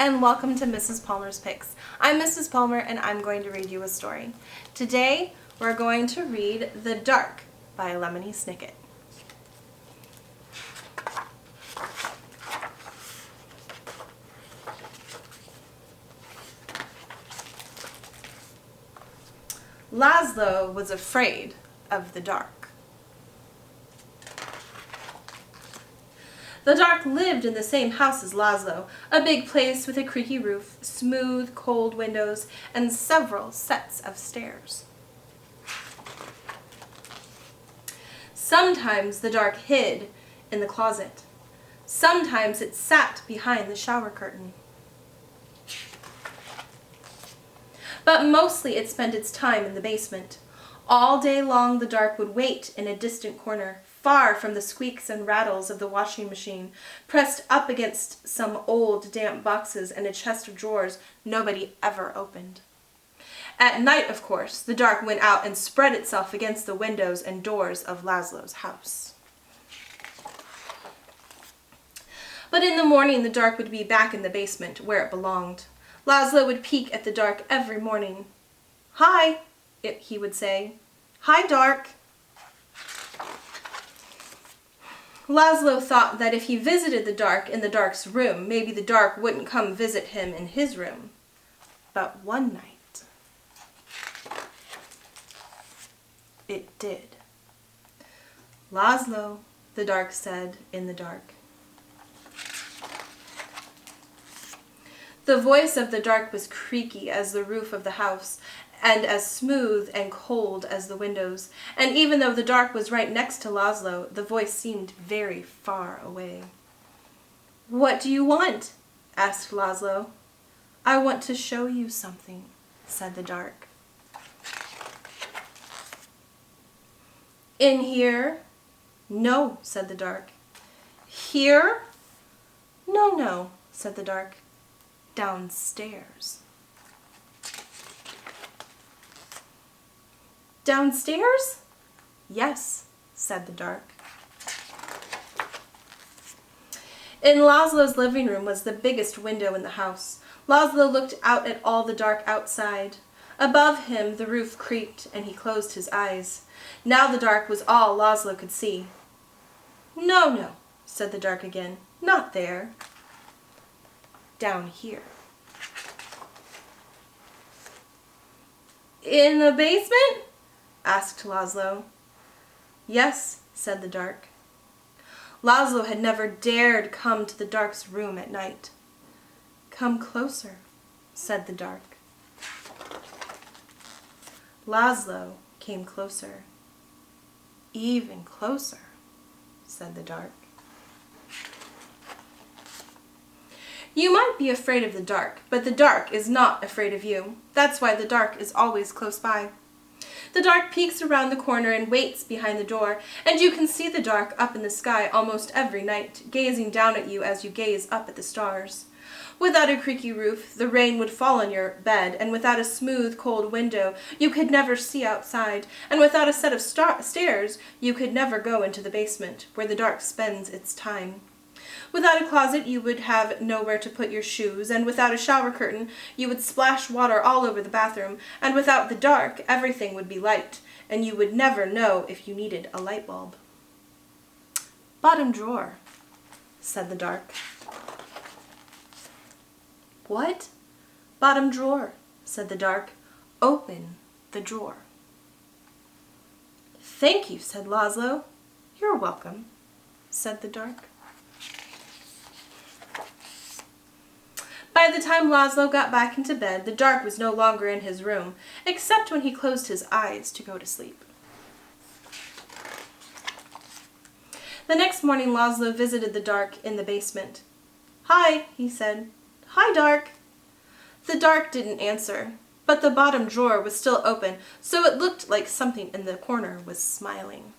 and welcome to Mrs. Palmer's Picks. I'm Mrs. Palmer and I'm going to read you a story. Today we're going to read The Dark by Lemony Snicket. Laszlo was afraid of the dark. The dark lived in the same house as Laszlo, a big place with a creaky roof, smooth, cold windows, and several sets of stairs. Sometimes the dark hid in the closet. Sometimes it sat behind the shower curtain. But mostly it spent its time in the basement. All day long the dark would wait in a distant corner, far from the squeaks and rattles of the washing machine, pressed up against some old damp boxes and a chest of drawers nobody ever opened. At night, of course, the dark went out and spread itself against the windows and doors of Laszlo's house. But in the morning the dark would be back in the basement, where it belonged. Laszlo would peek at the dark every morning. "Hi," he would say. "Hi, dark." Laszlo thought that if he visited the dark in the dark's room, maybe the dark wouldn't come visit him in his room. But one night, it did. "Laszlo," the dark said in the dark. The voice of the dark was creaky as the roof of the house, and as smooth and cold as the windows, and even though the dark was right next to Laszlo, the voice seemed very far away. "What do you want?" asked Laszlo. "I want to show you something," said the dark. "In here?" "No," said the dark. "Here?" No, said the dark. "Downstairs." "Downstairs?" "Yes," said the dark. In Laszlo's living room was the biggest window in the house. Laszlo looked out at all the dark outside. Above him the roof creaked, and he closed his eyes. Now the dark was all Laszlo could see. No, said the dark again. "Not there. Down here." "In the basement?" asked Laszlo. "Yes," said the dark. Laszlo had never dared come to the dark's room at night. "Come closer," said the dark. Laszlo came closer. "Even closer," said the dark. You might be afraid of the dark, but the dark is not afraid of you. That's why the dark is always close by. The dark peeks around the corner and waits behind the door, and you can see the dark up in the sky almost every night, gazing down at you as you gaze up at the stars. Without a creaky roof, the rain would fall on your bed, and without a smooth, cold window, you could never see outside, and without a set of stairs, you could never go into the basement, where the dark spends its time. Without a closet, you would have nowhere to put your shoes, and without a shower curtain, you would splash water all over the bathroom, and without the dark, everything would be light, and you would never know if you needed a light bulb. "Bottom drawer," said the dark. "What?" "Bottom drawer," said the dark. "Open the drawer." "Thank you," said Laszlo. "You're welcome," said the dark. By the time Laszlo got back into bed, the dark was no longer in his room, except when he closed his eyes to go to sleep. The next morning Laszlo visited the dark in the basement. "Hi," he said. "Hi, dark." The dark didn't answer, but the bottom drawer was still open, so it looked like something in the corner was smiling.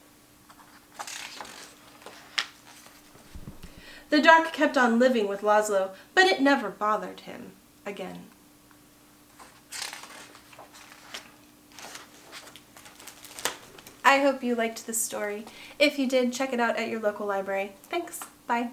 The dark kept on living with Laszlo, but it never bothered him again. I hope you liked this story. If you did, check it out at your local library. Thanks. Bye.